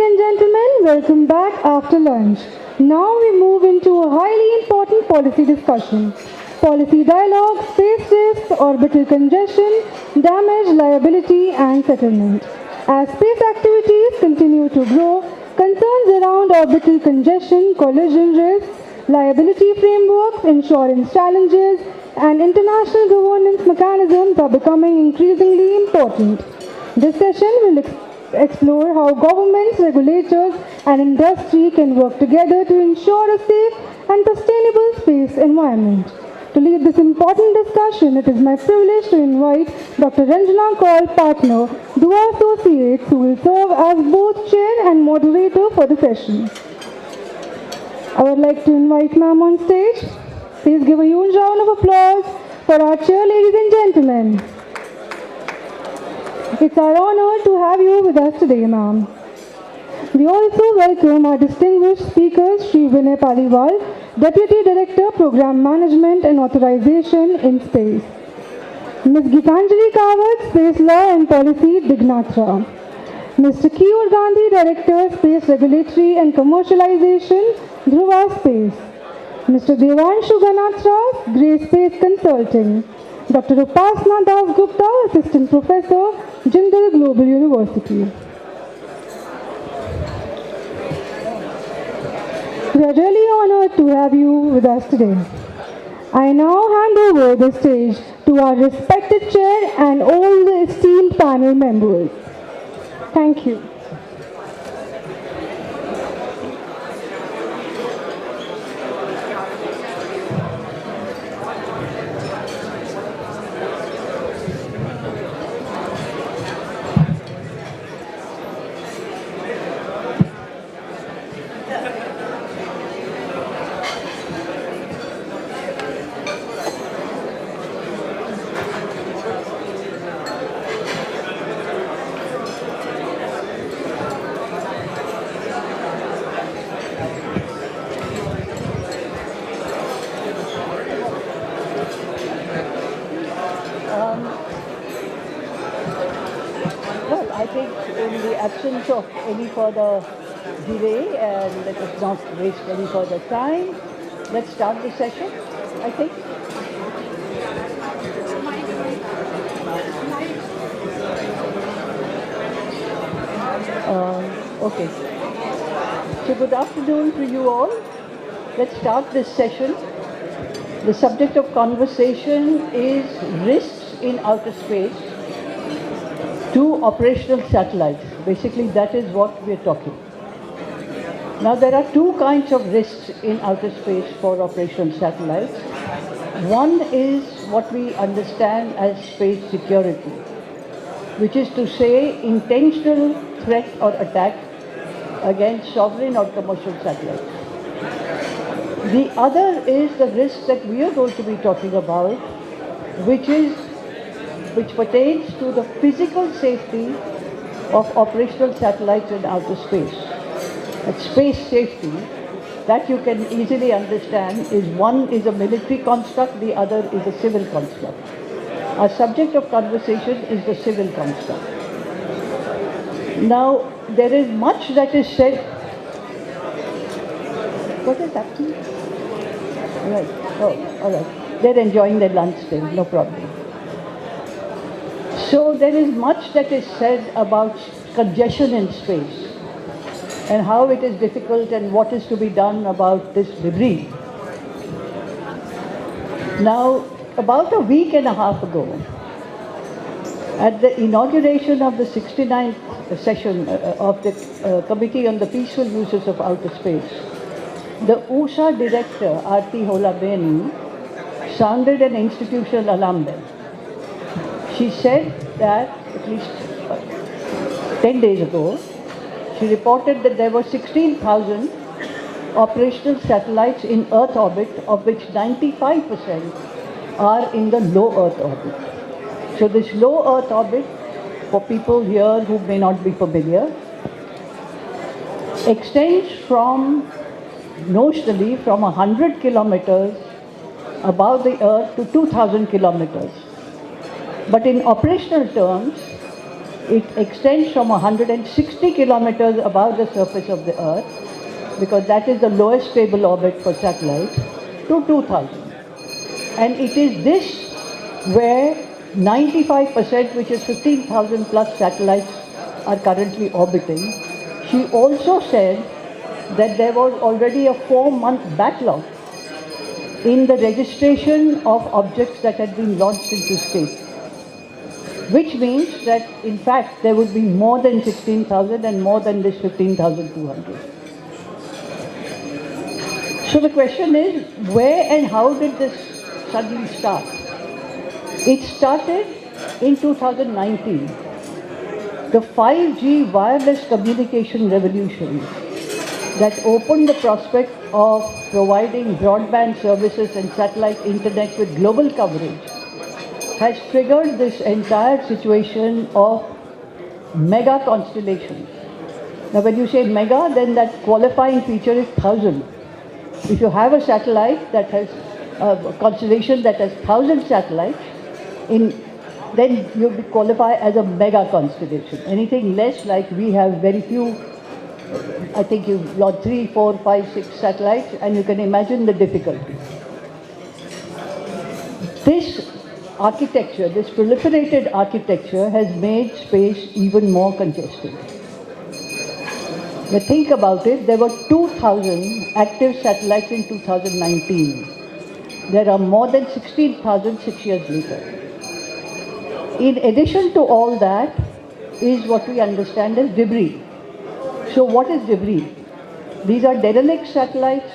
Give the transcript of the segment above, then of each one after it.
Ladies and gentlemen, welcome back after lunch. Now we move into a highly important policy discussion. Policy dialogue, space risks, orbital congestion, damage, liability and settlement. As space activities continue to grow, concerns around orbital congestion, collision risks, liability frameworks, insurance challenges, and international governance mechanisms are becoming increasingly important. This session will explore how governments, regulators, and industry can work together to ensure a safe and sustainable space environment. To lead this important discussion, it is my privilege to invite Dr. Ranjana Kaul, partner, Dhruva Associates, who will serve as both chair and moderator for the session. I would like to invite ma'am on stage. Please give a huge round of applause for our chair, ladies and gentlemen. It's our honor to have you with us today, ma'am. We also welcome our distinguished speakers, Shri Vinay Paliwal, Deputy Director, Program Management and Authorization in Space. Ms. Geetanjali Kawat, Space Law and Policy, Digantara. Mr. Keyur Gandhi, Director, Space Regulatory and Commercialization, Dhruva Space. Mr. Devanshu Ganatra, Grey Space Consulting. Dr. Upasna Das Gupta, Assistant Professor, Jindal Global University. We are really honored to have you with us today. I now hand over the stage to our respected chair and all the esteemed panel members. Thank you. Of any further delay, and let us not waste any further time. Let's start the session, I think. Okay. So good afternoon to you all. Let's start this session. The subject of conversation is risks in outer space to operational satellites. Basically, that is what we're talking. Now, there are two kinds of risks in outer space for operational satellites. One is what we understand as space security, which is to say intentional threat or attack against sovereign or commercial satellites. The other is the risk that we are going to be talking about, which pertains to the physical safety of operational satellites in outer space. And space safety, that you can easily understand, is one is a military construct, the other is a civil construct. Our subject of conversation is the civil construct. Now, there is much that is said. What is happening? Right. Oh, all right. They're enjoying their lunch still, no problem. So there is much that is said about congestion in space and how it is difficult and what is to be done about this debris. Now, about a week and a half ago, at the inauguration of the 69th session of the Committee on the Peaceful Uses of Outer Space, the USA director, R.T. Holabeni, sounded an institutional alarm bell. She said that at least 10 days ago, she reported that there were 16,000 operational satellites in Earth orbit, of which 95% are in the low Earth orbit. So this low Earth orbit, for people here who may not be familiar, extends from, notionally, from 100 kilometers above the Earth to 2,000 kilometers. But in operational terms, It extends from 160 kilometers above the surface of the Earth, because that is the lowest stable orbit for satellites, to 2000. And it is this where 95%, which is 15,000 plus satellites, are currently orbiting. She also said that there was already a 4-month backlog in the registration of objects that had been launched into space, which means that in fact there would be more than 16,000 and more than this 15,200. So the question is, where and how did this suddenly start? It started in 2019. The 5G wireless communication revolution that opened the prospect of providing broadband services and satellite internet with global coverage has triggered this entire situation of mega constellations. Now when you say mega, then that qualifying feature is 1,000. If you have a satellite that has a constellation that has 1,000 satellites, then you qualify as a mega constellation. Anything less, like we have very few, I think you've launched 3, 4, 5, 6 satellites, and you can imagine the difficulty. This architecture, this proliferated architecture, has made space even more congested. Now think about it, there were 2,000 active satellites in 2019. There are more than 16,000 6 years later. In addition to all that is what we understand as debris. So what is debris? These are derelict satellites.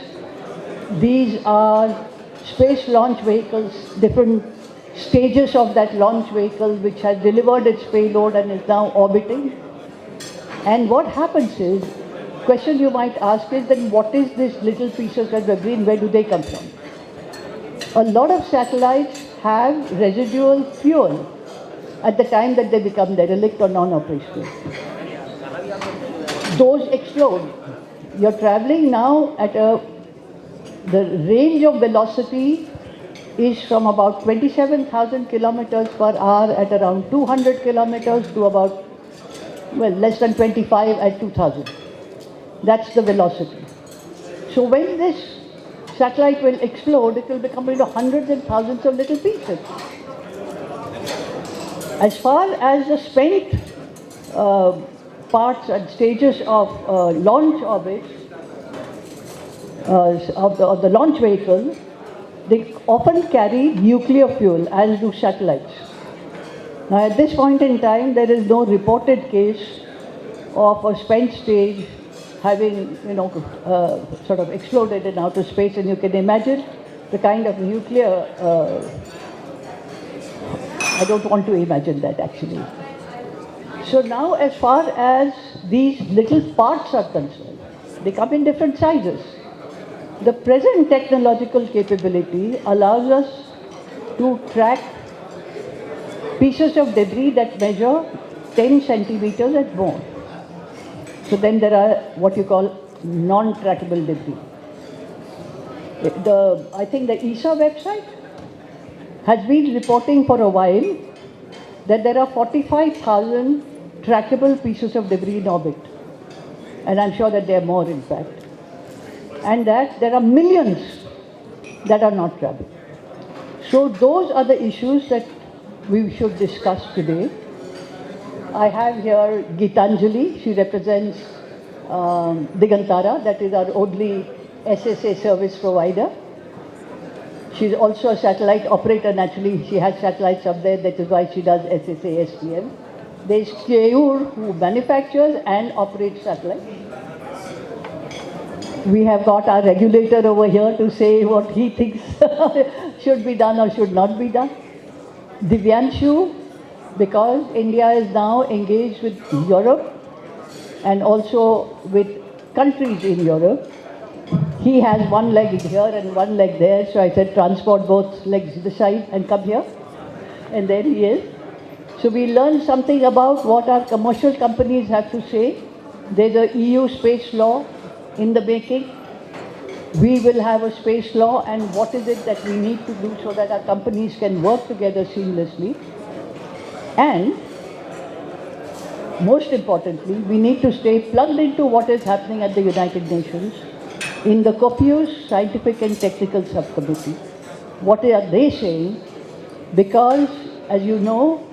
These are space launch vehicles, different stages of that launch vehicle which has delivered its payload and is now orbiting. And what happens is, question you might ask is, then what is this little pieces of debris and where do they come from? A lot of satellites have residual fuel at the time that they become derelict or non-operational. Those explode. You're traveling now at the range of velocity is from about 27,000 kilometers per hour at around 200 kilometers to about, well, less than 25 at 2000. That's the velocity. So when this satellite will explode, it will become into hundreds and thousands of little pieces. As far as the spent parts and stages of launch orbits of the launch vehicle, they often carry nuclear fuel, as do satellites. Now at this point in time, there is no reported case of a spent stage having, sort of exploded in outer space, and you can imagine the kind of nuclear, I don't want to imagine that actually. So now as far as these little parts are concerned, they come in different sizes. The present technological capability allows us to track pieces of debris that measure 10 centimeters and more. So then there are what you call non-trackable debris. I think the ESA website has been reporting for a while that there are 45,000 trackable pieces of debris in orbit. And I'm sure that there are more in fact. And that there are millions that are not trackable. So those are the issues that we should discuss today. I have here Geetanjali. She represents Digantara, that is our only SSA service provider. She's also a satellite operator. Naturally, she has satellites up there. That is why she does SSA, STM. There's Keyur, who manufactures and operates satellites. We have got our regulator over here to say what he thinks should be done or should not be done. Divyanshu, because India is now engaged with Europe and also with countries in Europe. He has one leg here and one leg there, so I said transport both legs this side and come here. And there he is. So we learned something about what our commercial companies have to say. There's a EU space law in the making. We will have a space law, and what is it that we need to do so that our companies can work together seamlessly. And most importantly, we need to stay plugged into what is happening at the United Nations in the COPOUS Scientific and Technical Subcommittee. What are they saying? Because, as you know,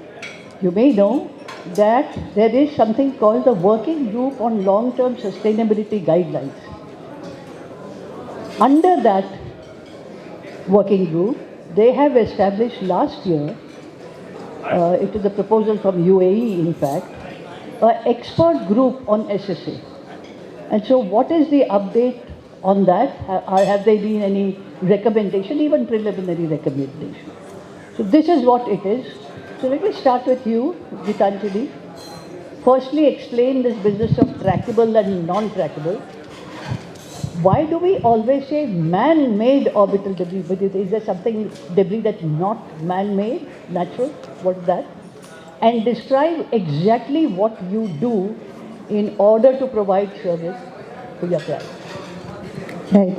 you may know, that there is something called the Working Group on Long-Term Sustainability Guidelines. Under that working group, they have established last year, it is a proposal from UAE in fact, an expert group on SSA. And so what is the update on that? Have there been any recommendation, even preliminary recommendation? So this is what it is. So let me start with you, Geetanjali. Firstly, explain this business of trackable and non-trackable. Why do we always say man-made orbital debris? But is there something debris that's not man-made, natural? What is that? And describe exactly what you do in order to provide service to your clients. Right.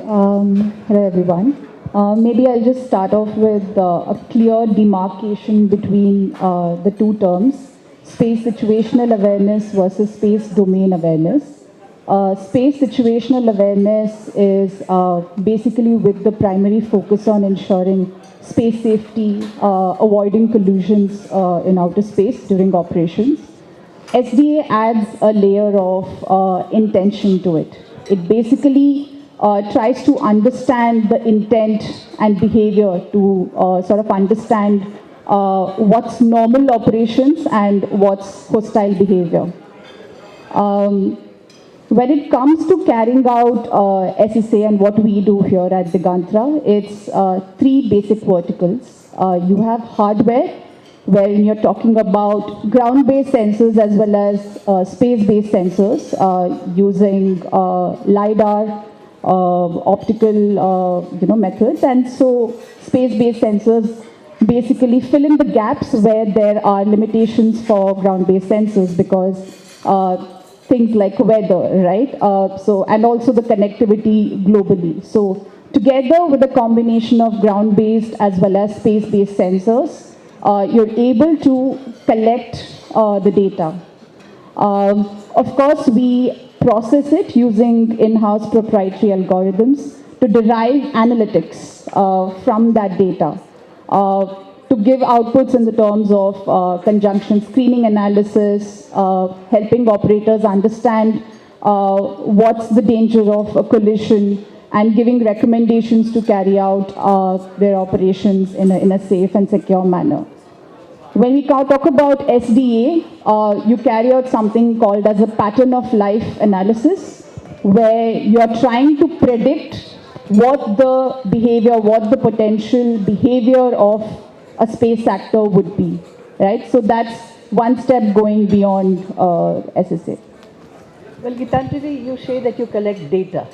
Hello, everyone. Maybe I'll just start off with a clear demarcation between the two terms, space situational awareness versus space domain awareness. Space situational awareness is basically with the primary focus on ensuring space safety, avoiding collisions in outer space during operations. SDA adds a layer of intention to it. It basically tries to understand the intent and behavior to sort of understand what's normal operations and what's hostile behavior. When it comes to carrying out SSA and what we do here at Digantara, it's three basic verticals. You have hardware, wherein you're talking about ground-based sensors as well as space-based sensors using LiDAR, optical methods. And so space-based sensors basically fill in the gaps where there are limitations for ground-based sensors because things like weather, right? And also the connectivity globally. So together with a combination of ground-based as well as space-based sensors, you're able to collect the data. Of course, we process it using in-house proprietary algorithms to derive analytics from that data, to give outputs in the terms of conjunction screening analysis, helping operators understand what's the danger of a collision, and giving recommendations to carry out their operations in a safe and secure manner. When we talk about SDA, you carry out something called as a pattern of life analysis, where you're trying to predict what the behavior, what the potential behavior of a space actor would be, right? So that's one step going beyond SSA. Well, Geetanjali, you say that you collect data.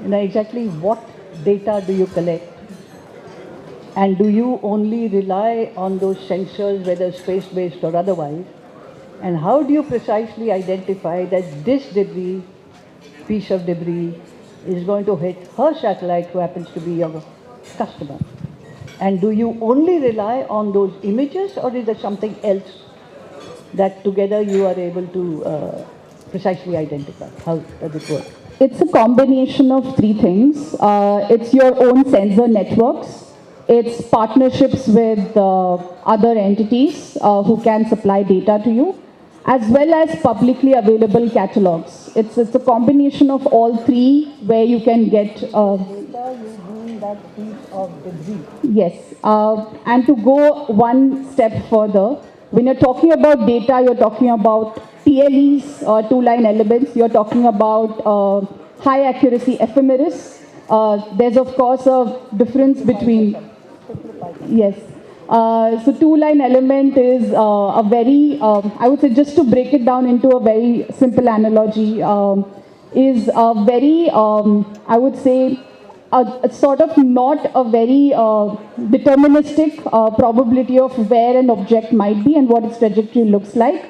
Exactly what data do you collect? And do you only rely on those sensors, whether space-based or otherwise? And how do you precisely identify that this debris, piece of debris, is going to hit her satellite, who happens to be your customer? And do you only rely on those images, or is there something else that together you are able to precisely identify? How does it work? It's a combination of three things. It's your own sensor networks. It's partnerships with other entities who can supply data to you, as well as publicly available catalogs. It's a combination of all three where you can get... Data, you mean that piece of debris? Yes. And to go one step further, when you're talking about data, you're talking about TLEs, two-line elements. You're talking about high accuracy ephemeris. There's, of course, a difference between... Yes. So two-line element is a very, I would say, just to break it down into a very simple analogy, is a very, I would say, a sort of not a very deterministic probability of where an object might be and what its trajectory looks like,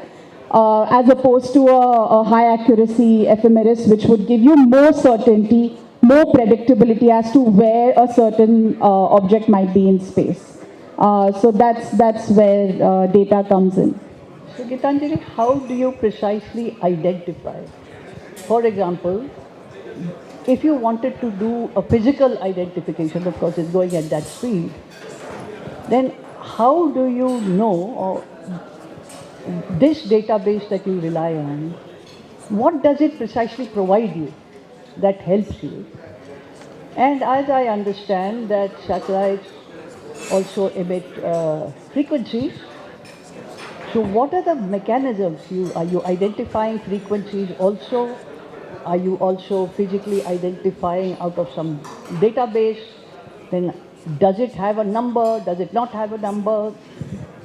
as opposed to a high accuracy ephemeris, which would give you more certainty, more predictability as to where a certain object might be in space. So that's where data comes in. So Geetanjali, how do you precisely identify? For example, if you wanted to do a physical identification, of course it's going at that speed, then how do you know, or this database that you rely on, what does it precisely provide you that helps you? And as I understand that satellites also emit frequencies, so what are the mechanisms? Are you identifying frequencies also? Are you also physically identifying out of some database? Then does it have a number? Does it not have a number?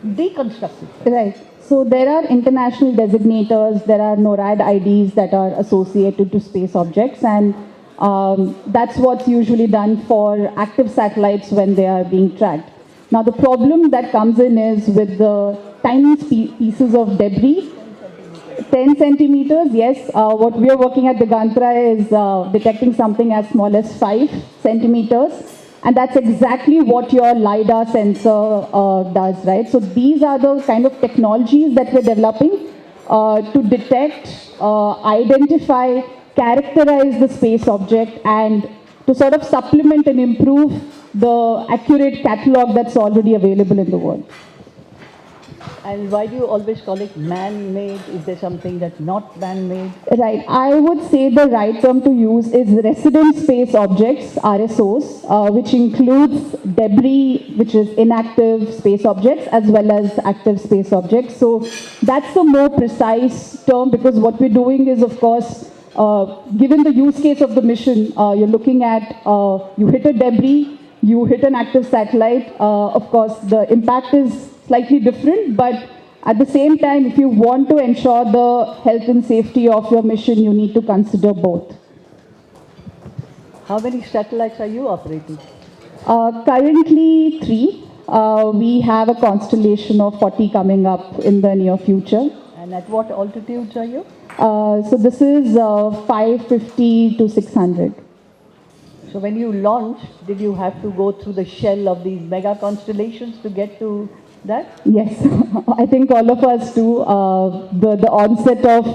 Deconstruct it. Right. So there are international designators, there are NORAD IDs that are associated to space objects, and that's what's usually done for active satellites when they are being tracked. Now the problem that comes in is with the tiny pieces of debris, 10 centimeters, yes. What we are working at Digantara is detecting something as small as 5 centimeters. And that's exactly what your LiDAR sensor does, right? So these are the kind of technologies that we're developing to detect, identify, characterize the space object, and to sort of supplement and improve the accurate catalog that's already available in the world. And why do you always call it man-made? Is there something that's not man-made? Right. I would say the right term to use is resident space objects, RSOs, which includes debris, which is inactive space objects, as well as active space objects. So that's the more precise term, because what we're doing is, of course, given the use case of the mission, you're looking at, you hit a debris, you hit an active satellite. Of course, the impact is slightly different, but at the same time, if you want to ensure the health and safety of your mission, you need to consider both. How many satellites are you operating? Currently, 3. We have a constellation of 40 coming up in the near future. And at what altitudes are you? So this is 550 to 600. So when you launched, did you have to go through the shell of these mega constellations to get to that? Yes, I think all of us do. The onset of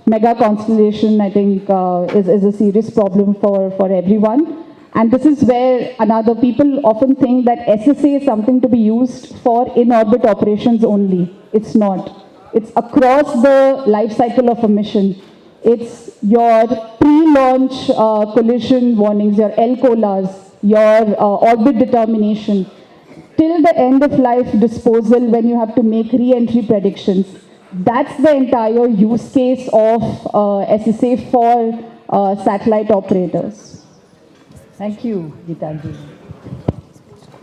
mega constellation, I think, is a serious problem for everyone. And this is where another people often think that SSA is something to be used for in-orbit operations only. It's not. It's across the life cycle of a mission. It's your pre-launch collision warnings, your LCOLAs, your orbit determination, till the end of life disposal when you have to make re-entry predictions. That's the entire use case of SSA for satellite operators. Thank you, Geetanjali.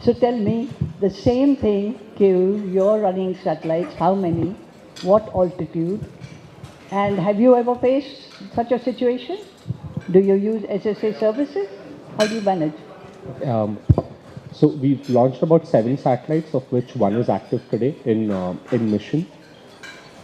So tell me, the same thing, Keyur, you're running satellites, how many, what altitude, and have you ever faced such a situation? Do you use SSA services? How do you manage? So we've launched about 7 satellites, of which 1 is active today in mission.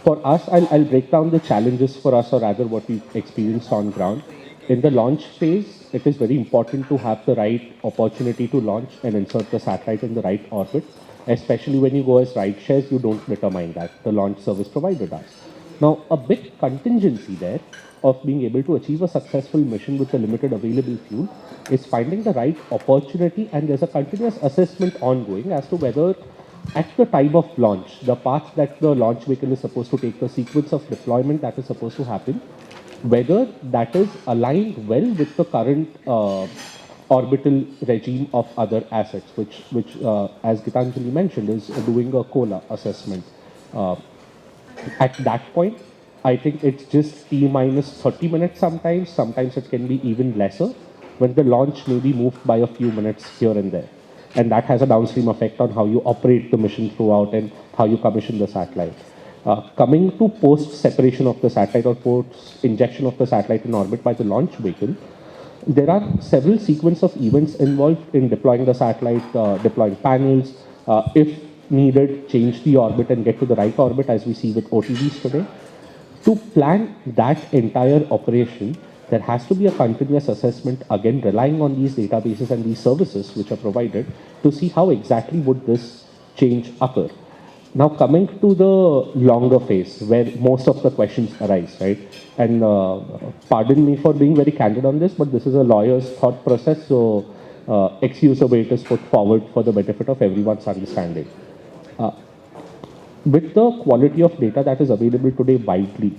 For us, I'll break down the challenges for us, or rather what we've experienced on ground. In the launch phase, it is very important to have the right opportunity to launch and insert the satellite in the right orbit. Especially when you go as ride shares, you don't determine that. The launch service provider does. Now, a big contingency there of being able to achieve a successful mission with the limited available fuel is finding the right opportunity, and there's a continuous assessment ongoing as to whether at the time of launch, the path that the launch vehicle is supposed to take, the sequence of deployment that is supposed to happen, whether that is aligned well with the current orbital regime of other assets, which as Geetanjali mentioned, is doing a COLA assessment. At that point, I think it's just T minus 30 minutes sometimes it can be even lesser, when the launch may be moved by a few minutes here and there. And that has a downstream effect on how you operate the mission throughout and how you commission the satellite. Coming to post-separation of the satellite or post-injection of the satellite in orbit by the launch vehicle, there are several sequence of events involved in deploying the satellite, deploying panels, if needed, change the orbit and get to the right orbit, as we see with OTVs today. To plan that entire operation, there has to be a continuous assessment, again relying on these databases and these services which are provided, to see how exactly would this change occur. Now coming to the longer phase, where most of the questions arise, right? And pardon me for being very candid on this, but this is a lawyer's thought process, so excuse the way it is put forward for the benefit of everyone's understanding. With the quality of data that is available today widely,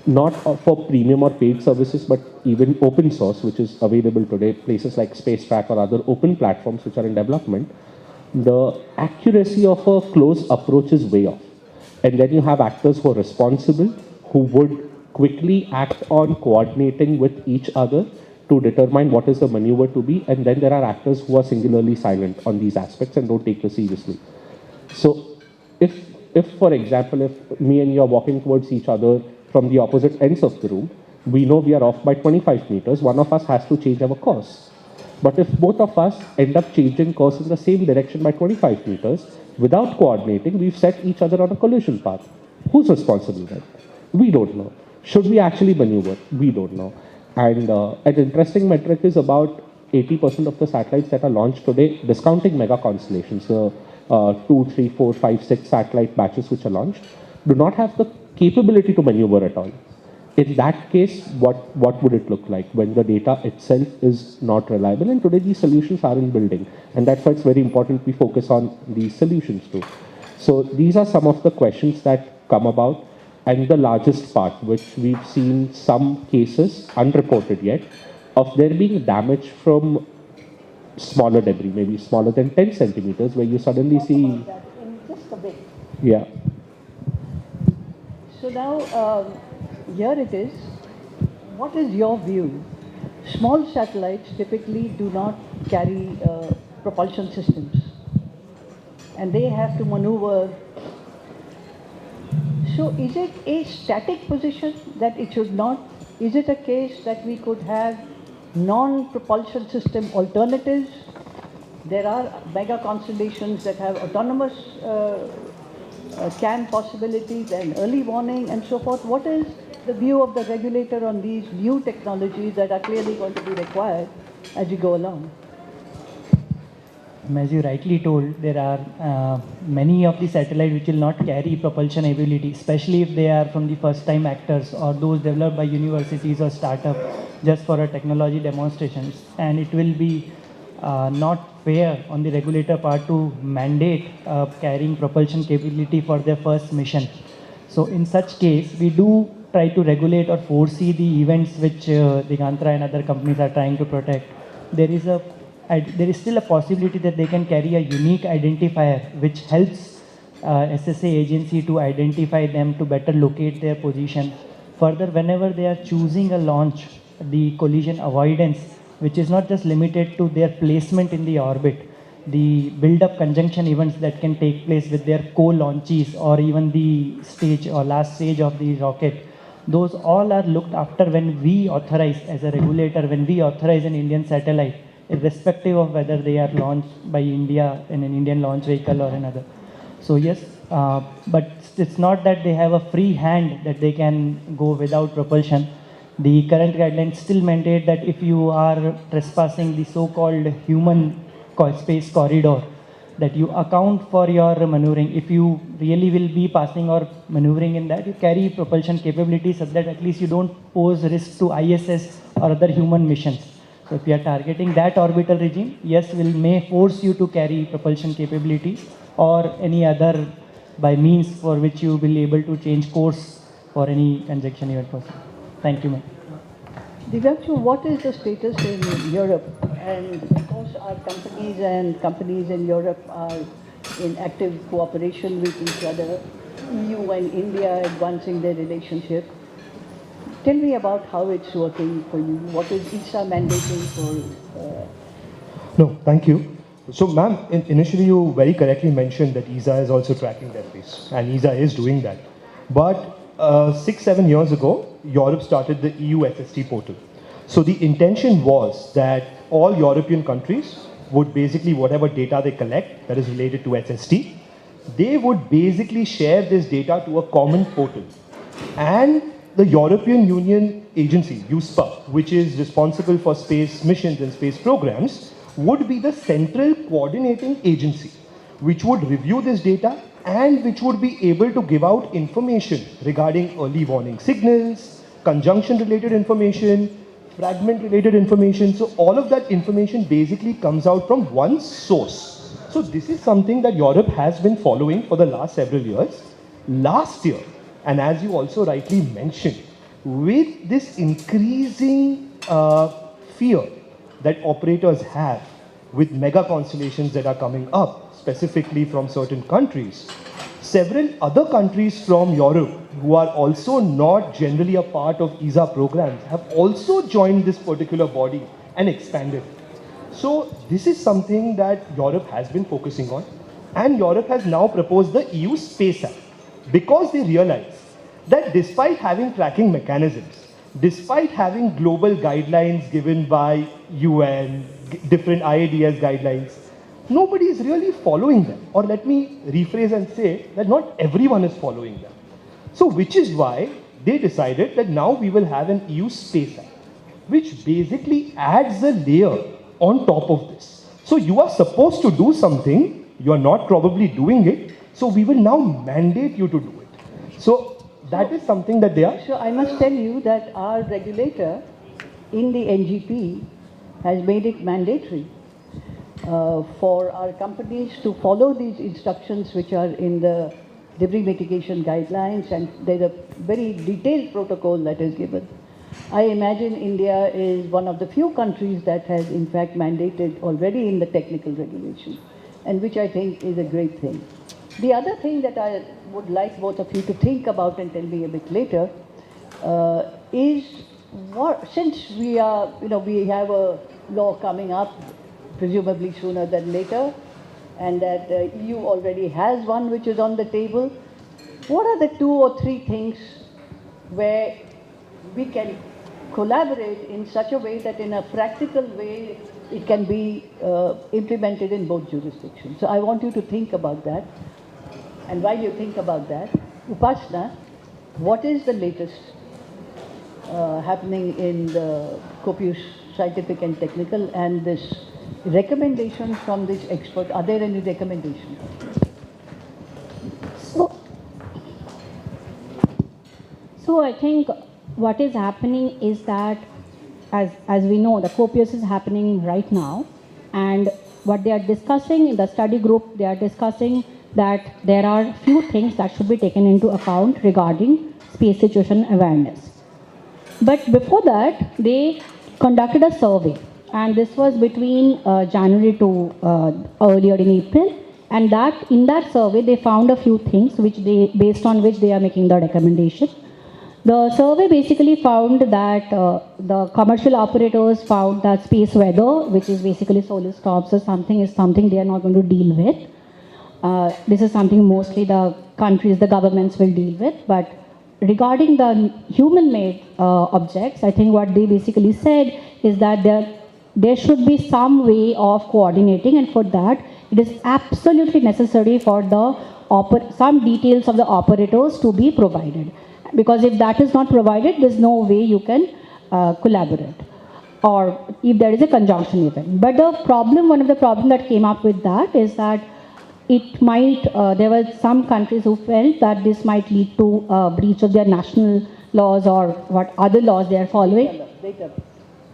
not for premium or paid services, but even open source, which is available today, places like SpaceTrack or other open platforms which are in development, the accuracy of a close approach is way off. And then you have actors who are responsible, who would quickly act on coordinating with each other to determine what is the maneuver to be. And then there are actors who are singularly silent on these aspects and don't take this seriously. So if for example, if me and you are walking towards each other from the opposite ends of the room, we know we are off by 25 meters, one of us has to change our course. But if both of us end up changing course in the same direction by 25 meters, without coordinating, we've set each other on a collision path. Who's responsible then? We don't know. Should we actually maneuver? We don't know. And an interesting metric is about 80% of the satellites that are launched today, discounting mega constellations, the 2, 3, 4, 5, 6 satellite batches which are launched, do not have the capability to maneuver at all. In that case, what would it look like when the data itself is not reliable? And today these solutions are in building. And that's why it's very important we focus on these solutions too. So these are some of the questions that come about. And the largest part, which we've seen some cases, unreported yet, of there being damage from smaller debris, maybe smaller than 10 centimeters, where you suddenly see... Talk about that in just a bit. Yeah. So now, here it is. What is your view? Small satellites typically do not carry propulsion systems, and they have to maneuver. So is it a static position that it should not? Is it a case that we could have non-propulsion system alternatives? There are mega constellations that have autonomous CAN possibilities and early warning and so forth. What is the view of the regulator on these new technologies that are clearly going to be required as you go along? As you rightly told, there are many of the satellites which will not carry propulsion ability, especially if they are from the first time actors or those developed by universities or startups just for a technology demonstrations. And it will be not fair on the regulator part to mandate carrying propulsion capability for their first mission. So in such case, we do try to regulate or foresee the events which Digantara and other companies are trying to protect. There is still a possibility that they can carry a unique identifier which helps SSA agency to identify them, to better locate their position. Further, whenever they are choosing a launch, the collision avoidance, which is not just limited to their placement in the orbit, the build-up conjunction events that can take place with their co-launches or even the stage or last stage of the rocket, those all are looked after when we authorize as a regulator, when we authorize an Indian satellite, irrespective of whether they are launched by India in an Indian launch vehicle or another. So yes, but it's not that they have a free hand that they can go without propulsion. The current guidelines still mandate that if you are trespassing the so-called human space corridor, that you account for your maneuvering. If you really will be passing or maneuvering in that, you carry propulsion capabilities so that at least you don't pose risk to ISS or other human missions. So if you are targeting that orbital regime, yes, we may force you to carry propulsion capabilities or any other by means for which you will be able to change course for any conjunction event possible. Thank you, ma'am. Divyanshu, what is the status in Europe? And of course, our companies in Europe are in active cooperation with each other. EU and India advancing their relationship. Tell me about how it's working for you. What is ESA mandating for? No, thank you. So, ma'am, initially you very correctly mentioned that ESA is also tracking that pace, and ESA is doing that. But 6-7 years ago, Europe started the EU SST portal. So the intention was that all European countries would basically, whatever data they collect that is related to SST, they would basically share this data to a common portal. And the European Union agency, EUSPA, which is responsible for space missions and space programs, would be the central coordinating agency, which would review this data and which would be able to give out information regarding early warning signals, conjunction related information, fragment related information. So all of that information basically comes out from one source. So this is something that Europe has been following for the last several years. Last year, and as you also rightly mentioned, with this increasing fear that operators have with mega constellations that are coming up, specifically from certain countries, several other countries from Europe who are also not generally a part of ESA programs have also joined this particular body and expanded. So this is something that Europe has been focusing on, and Europe has now proposed the EU Space Act because they realize that despite having tracking mechanisms, despite having global guidelines given by UN, different IADS guidelines, nobody is really following them. Or let me rephrase and say that not everyone is following them. So which is why they decided that now we will have an EU Space Act, which basically adds a layer on top of this. So you are supposed to do something, you are not probably doing it, so we will now mandate you to do it. So that is something that they are. So I must tell you that our regulator in the NGP has made it mandatory for our companies to follow these instructions which are in the debris mitigation guidelines, and there's a very detailed protocol that is given. I imagine India is one of the few countries that has in fact mandated already in the technical regulation, and which I think is a great thing. The other thing that I would like both of you to think about and tell me a bit later is what, since we are, we have a law coming up, presumably sooner than later, and that the EU already has one which is on the table, what are the 2 or 3 things where we can collaborate in such a way that in a practical way it can be implemented in both jurisdictions? So I want you to think about that. And while you think about that, Upasna, what is the latest happening in the COPOUS scientific and technical, and this recommendation from this expert? Are there any recommendations? So I think what is happening is that, as we know, the COPOUS is happening right now, and what they are discussing in the study group, they are discussing that there are few things that should be taken into account regarding space situation awareness. But before that, they conducted a survey, and this was between January to earlier in April, and that in that survey they found a few things based on which they are making the recommendation. The survey basically found that the commercial operators found that space weather, which is basically solar storms or something, is something they are not going to deal with. This is something mostly the countries, the governments will deal with. But regarding the human-made objects, I think what they basically said is that there should be some way of coordinating, and for that, it is absolutely necessary for some details of the operators to be provided. Because if that is not provided, there's no way you can collaborate, or if there is a conjunction event. But one of the problems that came up with that is that it might, there were some countries who felt that this might lead to breach of their national laws or what other laws they are following,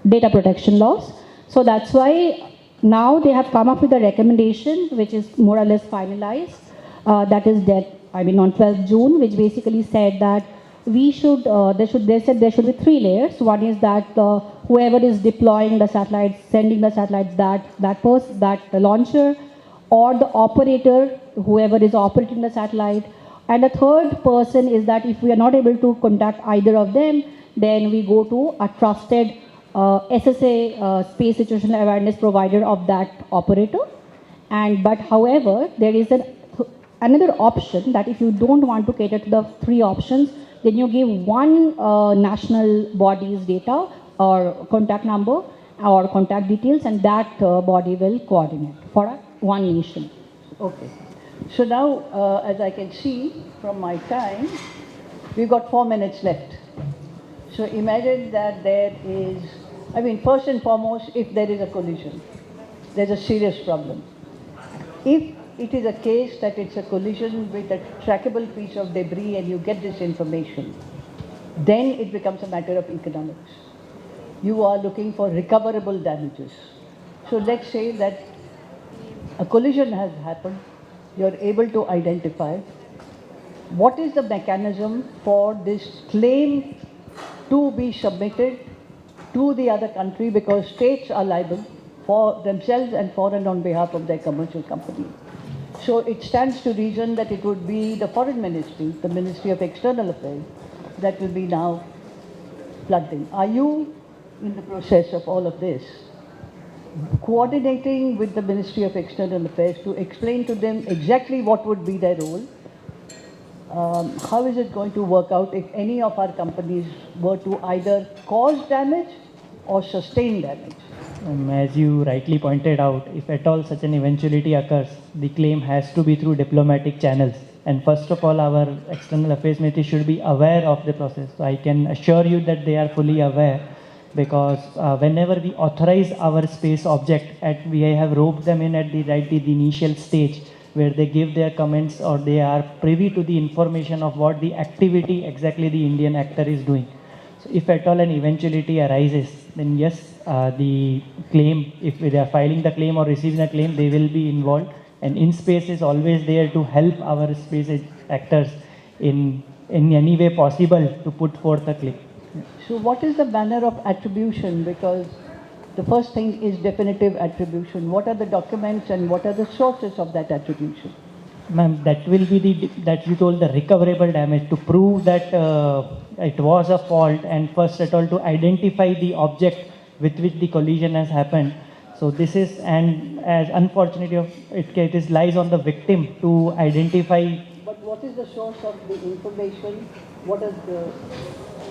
data protection laws. So that's why now they have come up with a recommendation which is more or less finalized, that is on 12th June, which basically said that they said there should be 3 layers. One is that whoever is deploying the satellites, sending the satellites, that launcher, or the operator, whoever is operating the satellite. And the third person is that if we are not able to contact either of them, then we go to a trusted SSA, space situational awareness provider of that operator. But however, there is another option that if you don't want to cater to the 3 options, then you give one national body's data or contact number or contact details, and that body will coordinate for one nation. Okay. So now, as I can see from my time, we've got 4 minutes left. So imagine that there is, first and foremost, if there is a collision, there's a serious problem. If it is a case that it's a collision with a trackable piece of debris and you get this information, then it becomes a matter of economics. You are looking for recoverable damages. So let's say that a collision has happened, you're able to identify what is the mechanism for this claim to be submitted to the other country, because states are liable for themselves and for and on behalf of their commercial company. So it stands to reason that it would be the foreign ministry, the Ministry of External Affairs, that will be now plugged in. Are you in the process of all of this, coordinating with the Ministry of External Affairs to explain to them exactly what would be their role? How is it going to work out if any of our companies were to either cause damage or sustain damage? As you rightly pointed out, if at all such an eventuality occurs, the claim has to be through diplomatic channels. And first of all, our external affairs ministry should be aware of the process. So I can assure you that they are fully aware, because whenever we authorize our space object, we have roped them in at the initial stage, where they give their comments or they are privy to the information of what the activity exactly the Indian actor is doing. So if at all an eventuality arises, then yes, the claim, if they are filing the claim or receiving the claim, they will be involved. And InSpace is always there to help our space actors in any way possible to put forth a claim. So what is the manner of attribution? Because the first thing is definitive attribution. What are the documents and what are the sources of that attribution? Ma'am, that will be that you told the recoverable damage, to prove that it was a fault, and first at all to identify the object with which the collision has happened. So this is, and as unfortunately it is lies on the victim to identify. But what is the source of the information? What is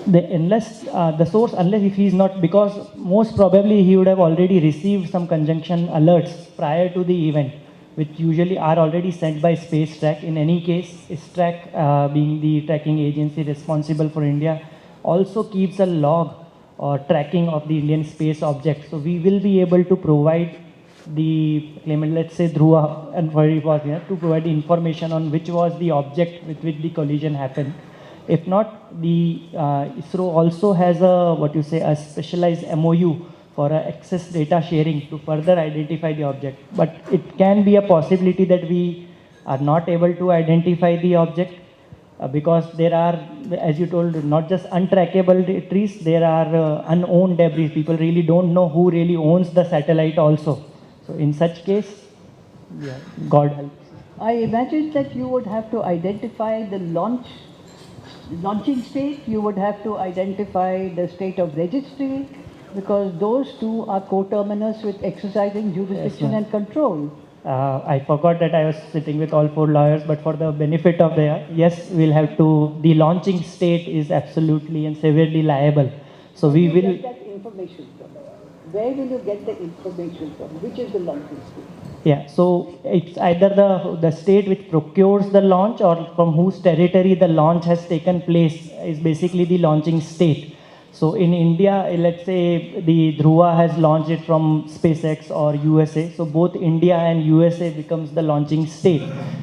The source, unless if he is not, because most probably he would have already received some conjunction alerts prior to the event, which usually are already sent by Space Track. In any case, STRAC, being the tracking agency responsible for India, also keeps a log or tracking of the Indian space object. So we will be able to provide the claimant, let's say Dhruva, and for it was here, to provide the information on which was the object with which the collision happened. If not, the ISRO also has a specialized MOU for access data sharing to further identify the object. But it can be a possibility that we are not able to identify the object because there are, as you told, not just untrackable trees, there are unowned debris. People really don't know who really owns the satellite also. So in such case, yeah, God help. I imagine that you would have to identify the launching state, you would have to identify the state of registry, because those two are coterminous with exercising jurisdiction Yes, and control. I forgot that I was sitting with all four lawyers, but for the benefit of yes, we'll have to, the launching state is absolutely and severely liable. So we will. Get that information from? Where will you get the information from? Which is the launching state? Yeah, so it's either the state which procures the launch or from whose territory the launch has taken place is basically the launching state. So in India, let's say the Dhruva has launched it from SpaceX or USA. So both India and USA becomes the launching state.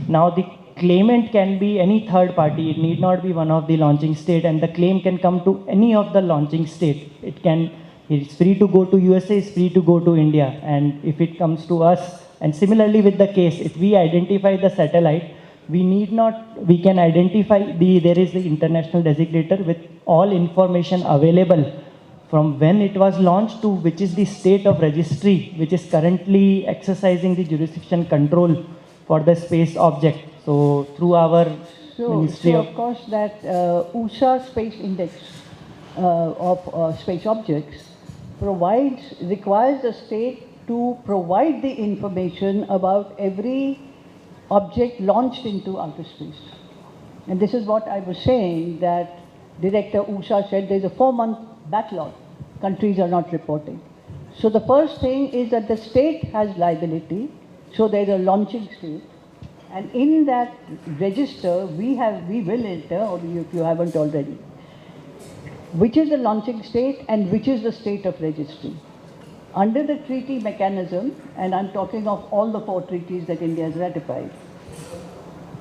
Now the claimant can be any third party. It need not be one of the launching state, and the claim can come to any of the launching state. It's free to go to USA, it's free to go to India. And if it comes to us, and similarly with the case, if we identify the satellite, we can identify there is the international designator with all information available from when it was launched to which is the state of registry, which is currently exercising the jurisdiction control for the space object. So through our Ministry of course that USA Space Index of space objects requires the state to provide the information about every object launched into outer space. And this is what I was saying, that Director Usha said there's a 4-month backlog. Countries are not reporting. So the first thing is that the state has liability, so there's a launching state. And in that register, we will enter, or if you haven't already, which is the launching state and which is the state of registry. Under the treaty mechanism, and I'm talking of all the 4 treaties that India has ratified,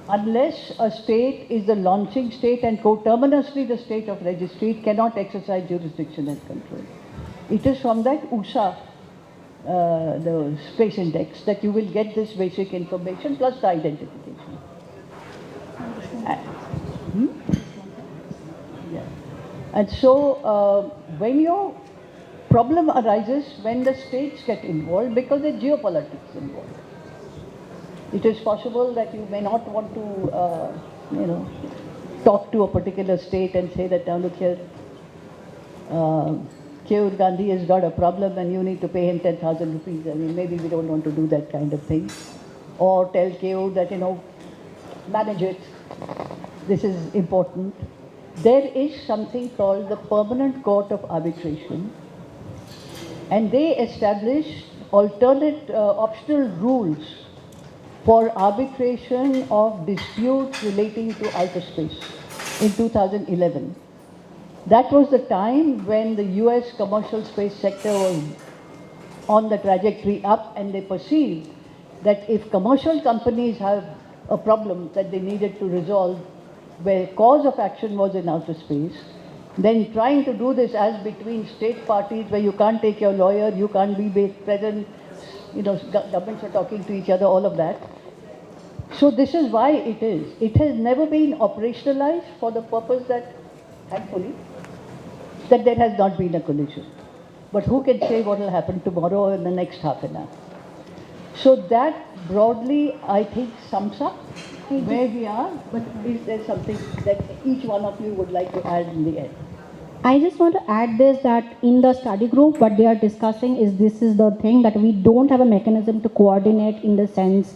unless a state is the launching state and coterminously the state of registry, it cannot exercise jurisdiction and control. It is from that USA, the space index, that you will get this basic information plus the identification. Yeah. And so when your problem arises when the states get involved because there's geopolitics involved. It is possible that you may not want to, talk to a particular state and say that, now look here, Keyur Gandhi has got a problem and you need to pay him 10,000 rupees. I mean, maybe we don't want to do that kind of thing. Or tell Keyur that, manage it. This is important. There is something called the Permanent Court of Arbitration, and they established alternate optional rules for arbitration of disputes relating to outer space in 2011. That was the time when the US commercial space sector was on the trajectory up, and they perceived that if commercial companies have a problem that they needed to resolve where cause of action was in outer space, then trying to do this as between state parties where you can't take your lawyer, you can't be present, governments are talking to each other, all of that. So this is why it is. It has never been operationalized for the purpose that, thankfully, that there has not been a collision. But who can say what will happen tomorrow or in the next half an hour? So that broadly, I think, sums up where we are. But is there something that each one of you would like to add in the end? I just want to add this, that in the study group, what they are discussing is this is the thing that we don't have a mechanism to coordinate in the sense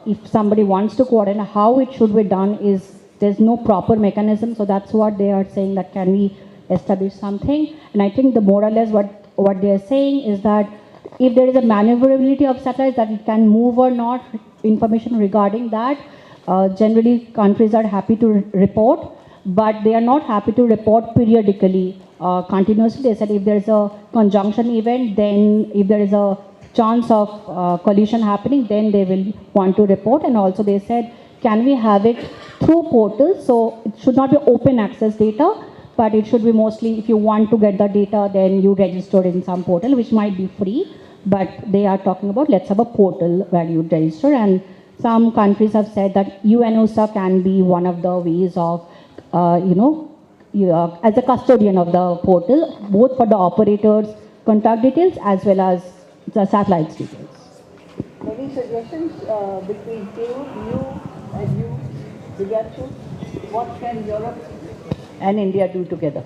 if somebody wants to coordinate, how it should be done is there's no proper mechanism. So that's what they are saying, that can we establish something. And I think the more or less what they are saying is that if there is a maneuverability of satellites, that it can move or not, information regarding that, generally countries are happy to report, but they are not happy to report periodically, continuously. They said if there is a conjunction event, then if there is a chance of collision happening, then they will want to report. And also they said, can we have it through portals? So it should not be open access data, but it should be mostly, if you want to get the data, then you register in some portal, which might be free. But they are talking about, let's have a portal where you register. And some countries have said that UNOSA can be one of the ways of, as a custodian of the portal, both for the operators' contact details as well as the satellites details. Any suggestions between you and you, Digantara? What can Europe and India do together?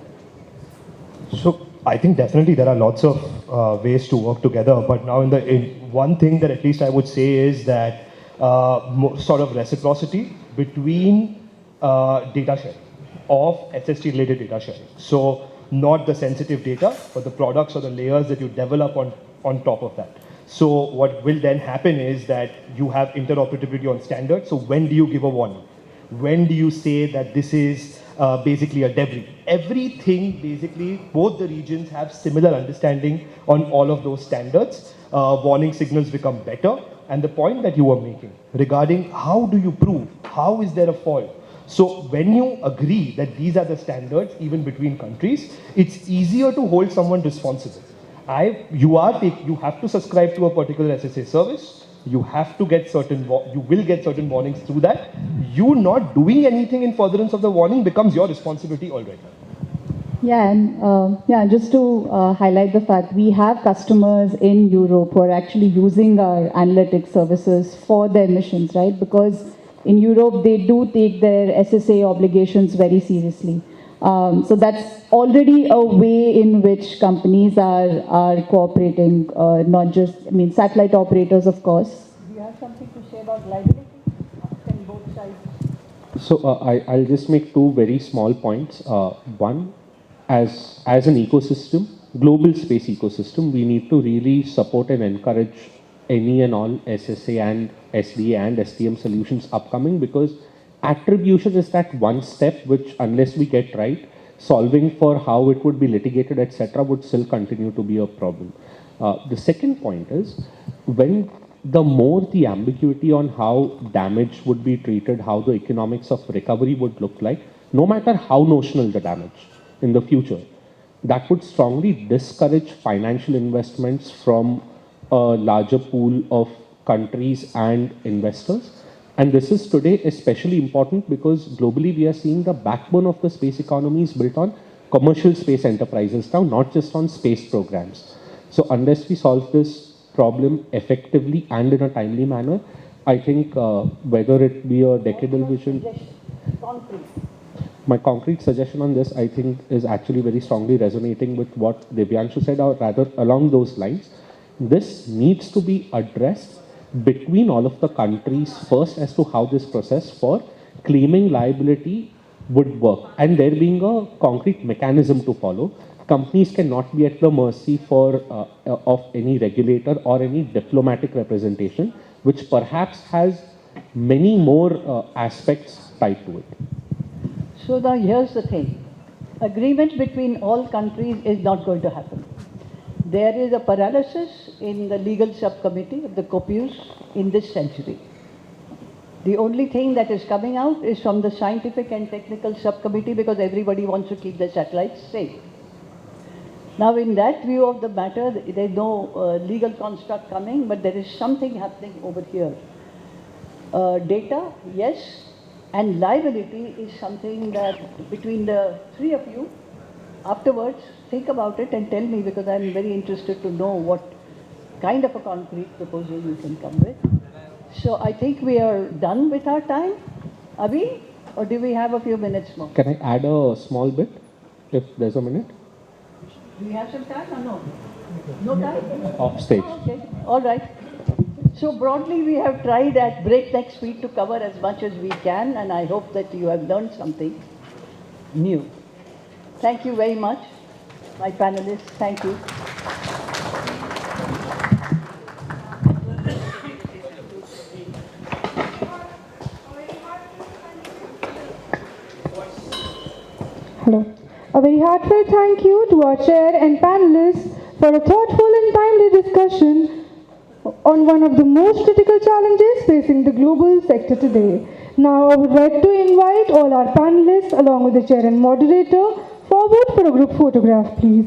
So I think definitely there are lots of ways to work together, but now one thing that at least I would say is that sort of reciprocity between data sharing, of SST related data sharing. So not the sensitive data, but the products or the layers that you develop on top of that. So what will then happen is that you have interoperability on standards. So when do you give a warning? When do you say that this is basically a debris? Everything, basically, both the regions have similar understanding on all of those standards. Warning signals become better. And the point that you were making regarding how do you prove, how is there a fault? So when you agree that these are the standards, even between countries, it's easier to hold someone responsible. You have to subscribe to a particular SSA service. You have to get you will get certain warnings through that. You not doing anything in furtherance of the warning becomes your responsibility already. Yeah, and just to highlight the fact, we have customers in Europe who are actually using our analytics services for their missions, right? Because in Europe, they do take their SSA obligations very seriously. So that's already a way in which companies are cooperating, not just, satellite operators, of course. Do you have something to say about liability? Can both sides? So I'll just make two very small points. One, as an ecosystem, global space ecosystem, we need to really support and encourage any and all SSA and SDA and STM solutions upcoming, because attribution is that one step which, unless we get right, solving for how it would be litigated, etc., would still continue to be a problem. The second point is, when the more the ambiguity on how damage would be treated, how the economics of recovery would look like, no matter how notional the damage in the future, that would strongly discourage financial investments from a larger pool of countries and investors. And this is today especially important because globally we are seeing the backbone of the space economy is built on commercial space enterprises now, not just on space programs. So unless we solve this problem effectively and in a timely manner, I think whether it be a decadal vision, Concrete. my concrete suggestion on this, I think, is actually very strongly resonating with what Divyanshu said, or rather along those lines. This needs to be addressed between all of the countries first as to how this process for claiming liability would work, and there being a concrete mechanism to follow. Companies cannot be at the mercy of any regulator or any diplomatic representation, which perhaps has many more aspects tied to it. So now here's the thing. Agreement between all countries is not going to happen. There is a paralysis in the legal subcommittee of the COPOUS in this century. The only thing that is coming out is from the scientific and technical subcommittee because everybody wants to keep their satellites safe. Now in that view of the matter, there is no legal construct coming, but there is something happening over here. Data, yes, and liability is something that between the three of you, afterwards, think about it and tell me because I'm very interested to know what kind of a concrete proposal you can come with. So I think we are done with our time. Are we? Or do we have a few minutes more? Can I add a small bit, if there's a minute? Do we have some time or no? No time? Off stage. Okay, all right. So broadly, we have tried at breakneck speed to cover as much as we can, and I hope that you have learned something new. Thank you very much, my panelists. Thank you. Hello. A very heartfelt thank you to our chair and panelists for a thoughtful and timely discussion on one of the most critical challenges facing the global sector today. Now I would like to invite all our panelists along with the chair and moderator forward for a group photograph, please.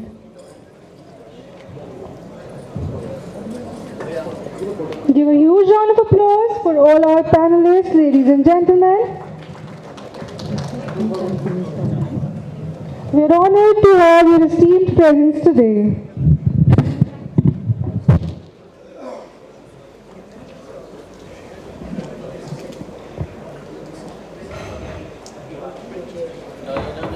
Give a huge round of applause for all our panelists, ladies and gentlemen. We are honored to have your esteemed presence today.